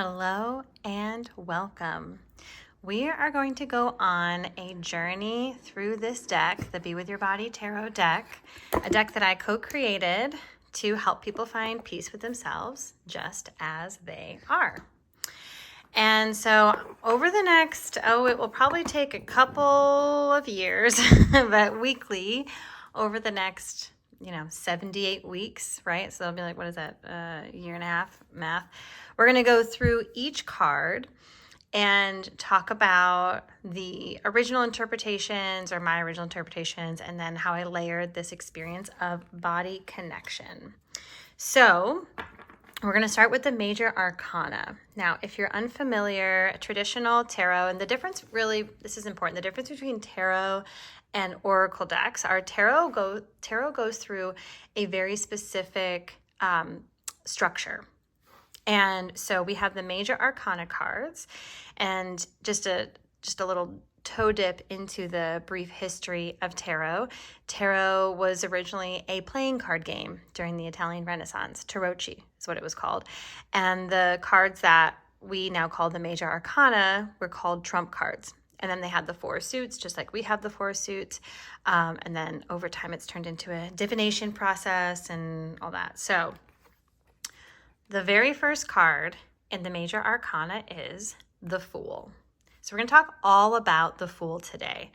Hello and welcome. We are going to go on a journey through this deck, the Be With Your Body Tarot deck, a deck that I co-created to help people find peace with themselves just as they are. And so over the next, it will probably take a couple of years, but weekly, over the next 78 weeks, right? So they'll be like, what is that? A year and a half math. We're going to go through each card and talk about the original interpretations or my original interpretations, and then how I layered this experience of body connection. So we're going to start with the major arcana. Now, if you're unfamiliar, traditional tarot, and the difference really, this is important, the difference between tarot and oracle decks, our tarot goes through a very specific structure. And so we have the major arcana cards, and just a little toe dip into the brief history of tarot. Tarot was originally a playing card game during the Italian Renaissance. Tarocchi is what it was called. And the cards that we now call the major arcana were called trump cards. And then they had the four suits, just like we have the four suits. And then over time, it's turned into a divination process and all that. So the very first card in the major arcana is the Fool. So we're going to talk all about the Fool today.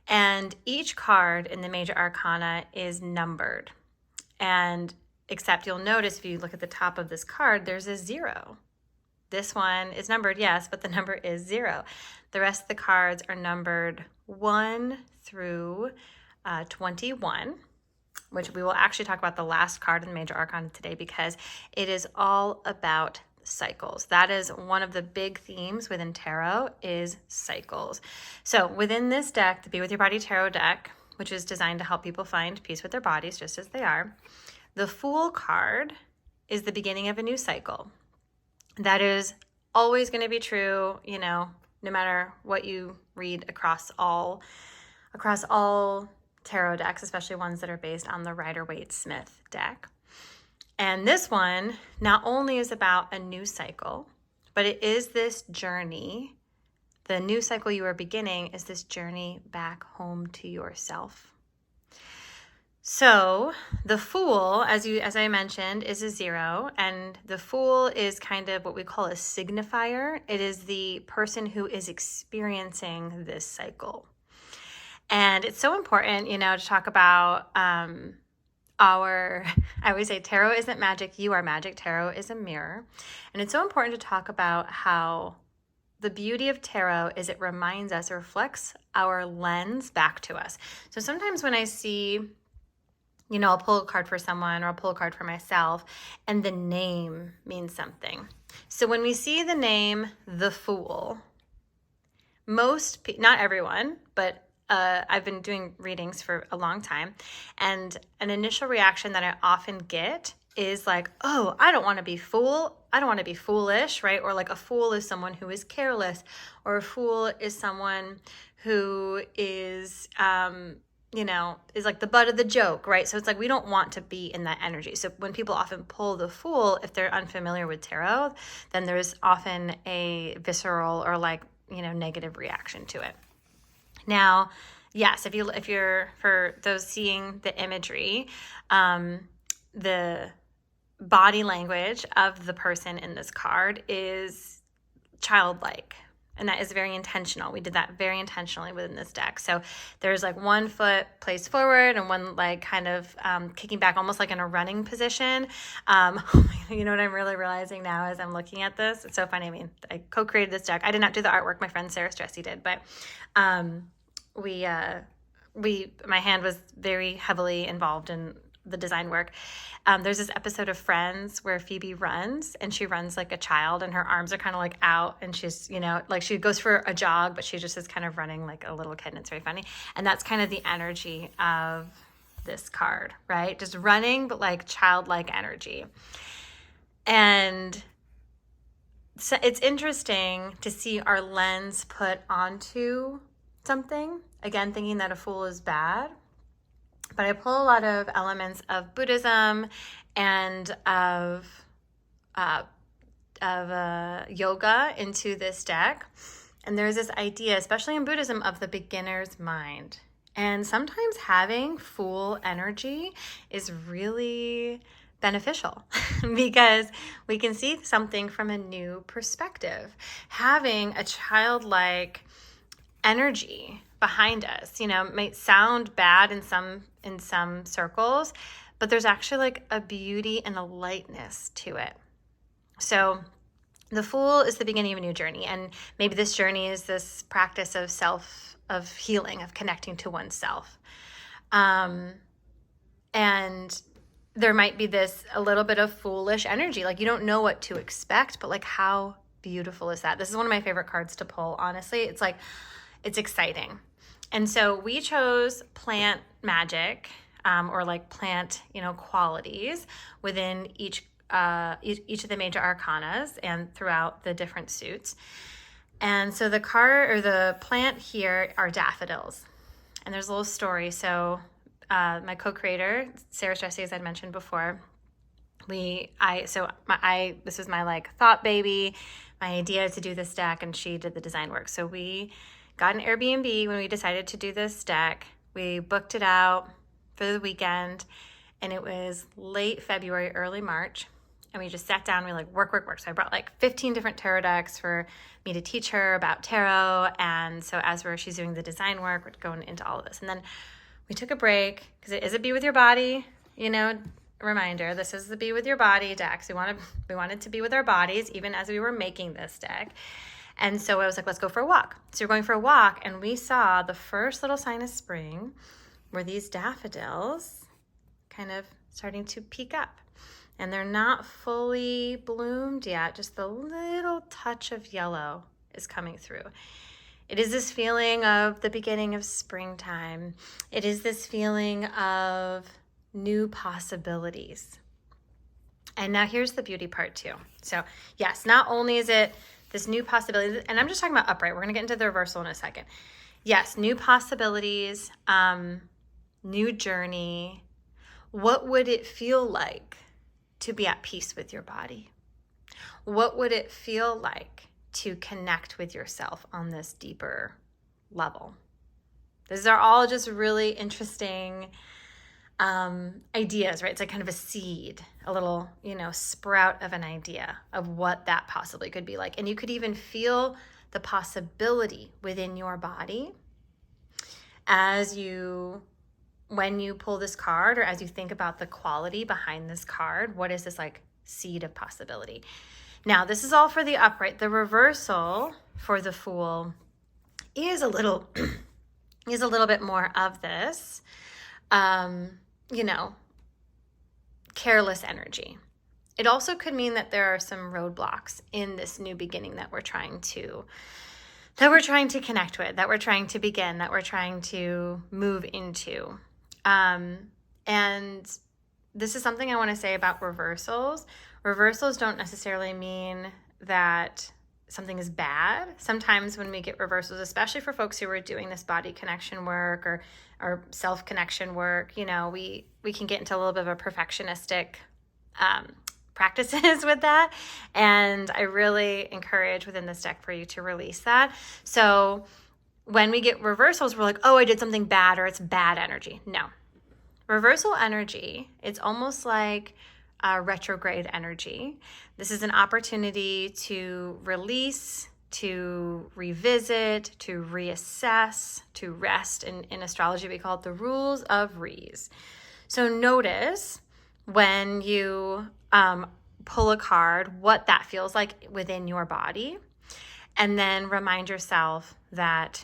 And each card in the major arcana is numbered. And except you'll notice if you look at the top of this card, there's a 0. This one is numbered, yes, but the number is 0. The rest of the cards are numbered 1 through 21. Which we will actually talk about the last card in the major arcana today, because it is all about cycles. That is one of the big themes within tarot, is cycles. So within this deck, the Be With Your Body Tarot deck, which is designed to help people find peace with their bodies just as they are, the Fool card is the beginning of a new cycle. That is always going to be true, no matter what you read across all tarot decks, especially ones that are based on the Rider-Waite-Smith deck. And this one not only is about a new cycle, but it is this journey. The new cycle you are beginning is this journey back home to yourself. So the Fool, as I mentioned, is a 0, and the Fool is kind of what we call a signifier. It is the person who is experiencing this cycle. And it's so important, to talk about I always say tarot isn't magic, you are magic. Tarot is a mirror. And it's so important to talk about how the beauty of tarot is it reminds us, it reflects our lens back to us. So sometimes when I see, I'll pull a card for someone or I'll pull a card for myself, and the name means something. So when we see the name, the Fool, not everyone, but I've been doing readings for a long time, and an initial reaction that I often get is like, oh, I don't want to be foolish, right? Or like a fool is someone who is careless, or a fool is someone who is, is like the butt of the joke, right? So it's like we don't want to be in that energy. So when people often pull the Fool, if they're unfamiliar with tarot, then there's often a visceral or negative reaction to it. Now, yes, if you're for those seeing the imagery, the body language of the person in this card is childlike, and that is very intentional. We did that very intentionally within this deck. So there's one foot placed forward and one leg kind of kicking back, almost like in a running position. You know what I'm really realizing now as I'm looking at this? It's so funny. I mean, I co-created this deck. I did not do the artwork. My friend Sarah Stressy did, but my hand was very heavily involved in the design work. There's this episode of Friends where Phoebe runs, and she runs like a child, and her arms are kind of out, and she's, she goes for a jog, but she just is kind of running like a little kid, and it's very funny. And that's kind of the energy of this card, right? Just running, but childlike energy. And so it's interesting to see our lens put onto something, again, thinking that a fool is bad, but I pull a lot of elements of Buddhism and of yoga into this deck. And there's this idea, especially in Buddhism, of the beginner's mind. And sometimes having Fool energy is really beneficial because we can see something from a new perspective. Having a childlike energy behind us, might sound bad in some circles, but there's actually like a beauty and a lightness to it. So the Fool is the beginning of a new journey, and maybe this journey is this practice of healing, of connecting to oneself. And there might be this a little bit of foolish energy, like you don't know what to expect, but like how beautiful is that? This is one of my favorite cards to pull, honestly. It's like, it's exciting. And so we chose plant magic, or like plant, qualities within each of the major arcanas and throughout the different suits. And so the card or the plant here are daffodils. And there's a little story. So my co-creator, Sarah Stressy, as I mentioned before, this was my like thought baby, my idea to do this deck, and she did the design work. So we got an Airbnb when we decided to do this deck. We booked it out for the weekend, and it was late February, early March. And we just sat down, we like work. So I brought like 15 different tarot decks for me to teach her about tarot. And so as she's doing the design work, we're going into all of this. And then we took a break because it is a Be With Your Body, reminder. This is the Be With Your Body decks. We wanted to be with our bodies even as we were making this deck. And so I was like, let's go for a walk. So we're going for a walk, and we saw the first little sign of spring were these daffodils kind of starting to peek up. And they're not fully bloomed yet, just the little touch of yellow is coming through. It is this feeling of the beginning of springtime. It is this feeling of new possibilities. And now here's the beauty part too. So yes, not only is it this new possibility, and I'm just talking about upright. We're going to get into the reversal in a second. Yes, new possibilities, new journey. What would it feel like to be at peace with your body? What would it feel like to connect with yourself on this deeper level? These are all just really interesting ideas, right? It's like kind of a seed, a little, sprout of an idea of what that possibly could be like. And you could even feel the possibility within your body when you pull this card, or as you think about the quality behind this card. What is this like seed of possibility? Now, this is all for the upright. The reversal for the Fool is a little bit more of this, careless energy. It also could mean that there are some roadblocks in this new beginning that we're trying to connect with, that we're trying to begin, that we're trying to move into. And this is something I want to say about reversals. Reversals don't necessarily mean that something is bad. Sometimes when we get reversals, especially for folks who are doing this body connection work or self-connection work, we can get into a little bit of a perfectionistic practices with that. And I really encourage within this deck for you to release that. So when we get reversals, we're like, oh, I did something bad, or it's bad energy. No. Reversal energy, it's almost like retrograde energy. This is an opportunity to release, to revisit, to reassess, to rest. In astrology, we call it the rules of Rees. So notice when you pull a card, what that feels like within your body, and then remind yourself that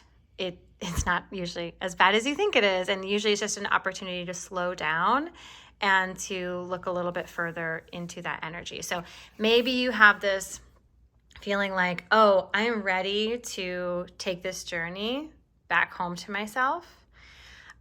it's not usually as bad as you think it is, and usually it's just an opportunity to slow down and to look a little bit further into that energy. So maybe you have this feeling like, oh, I am ready to take this journey back home to myself.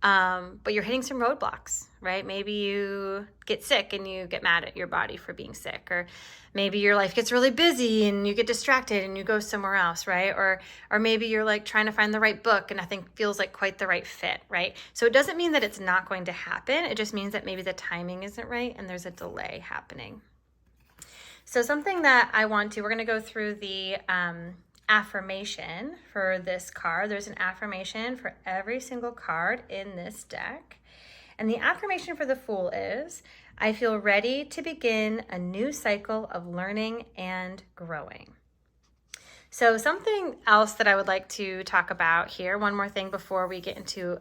But you're hitting some roadblocks, right? Maybe you get sick and you get mad at your body for being sick, or maybe your life gets really busy and you get distracted and you go somewhere else, right? Or maybe you're like trying to find the right book and nothing feels like quite the right fit, right? So it doesn't mean that it's not going to happen. It just means that maybe the timing isn't right and there's a delay happening. So something that I want to, we're going to go through the affirmation for this card. There's an affirmation for every single card in this deck. And the affirmation for the Fool is, I feel ready to begin a new cycle of learning and growing. So something else that I would like to talk about here, one more thing before we get into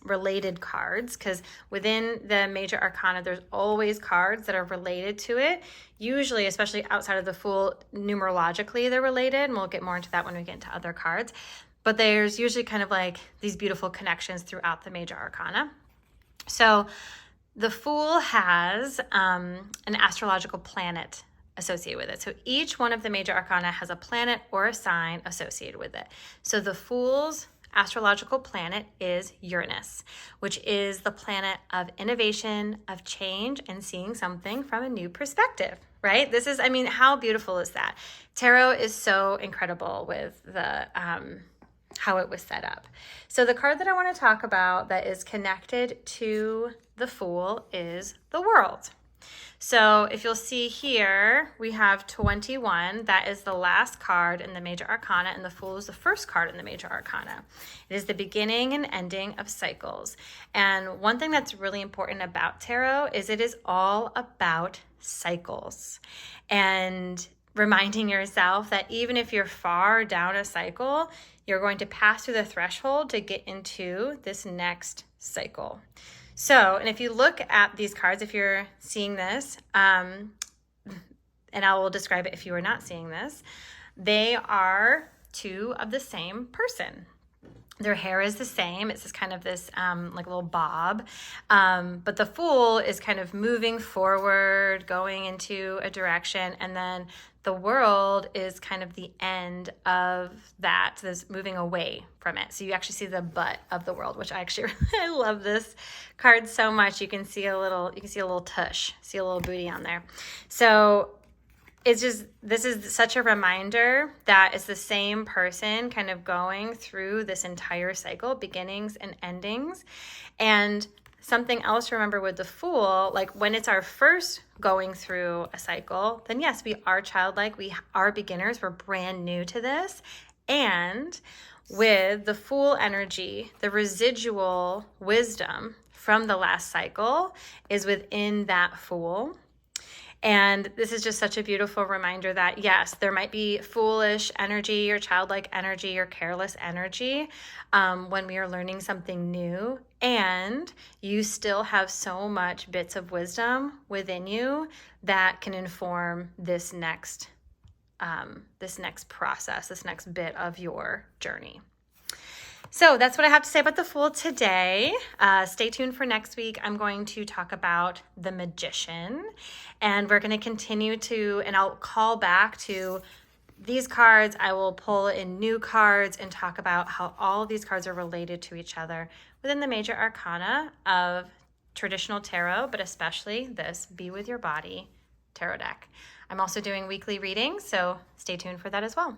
related cards, because within the major arcana, there's always cards that are related to it. Usually, especially outside of the Fool, numerologically they're related, and we'll get more into that when we get into other cards. But there's usually kind of like these beautiful connections throughout the major arcana. So the Fool has an astrological planet associated with it. So each one of the major arcana has a planet or a sign associated with it. So the Fool's astrological planet is Uranus, which is the planet of innovation, of change, and seeing something from a new perspective, right? This is, I mean, how beautiful is that? Tarot is so incredible with the how it was set up. So the card that I want to talk about that is connected to the Fool is the World. So if you'll see here, we have 21. That is the last card in the major arcana, and the Fool is the first card in the major arcana. It is the beginning and ending of cycles. And one thing that's really important about tarot is it is all about cycles. And reminding yourself that even if you're far down a cycle, you're going to pass through the threshold to get into this next cycle. So, and if you look at these cards, if you're seeing this, and I will describe it if you are not seeing this, they are two of the same person. Their hair is the same. It's just kind of this like a little bob. But the Fool is kind of moving forward, going into a direction, and then the World is kind of the end of that, this moving away from it. So you actually see the butt of the World, which I actually I love this card so much. You can see a little tush, see a little booty on there. So it's just, this is such a reminder that it's the same person kind of going through this entire cycle, beginnings and endings. And something else to remember with the Fool, like when it's our first going through a cycle, then yes, we are childlike, we are beginners, we're brand new to this. And with the Fool energy, the residual wisdom from the last cycle is within that Fool. And this is just such a beautiful reminder that, yes, there might be foolish energy or childlike energy or careless energy when we are learning something new. And you still have so much bits of wisdom within you that can inform this next process, this next bit of your journey. So that's what I have to say about the Fool today. Stay tuned for next week. I'm going to talk about the Magician, and we're going to continue to, and I'll call back to these cards. I will pull in new cards and talk about how all of these cards are related to each other within the major arcana of traditional tarot, but especially this Be With Your Body tarot deck. I'm also doing weekly readings, so stay tuned for that as well.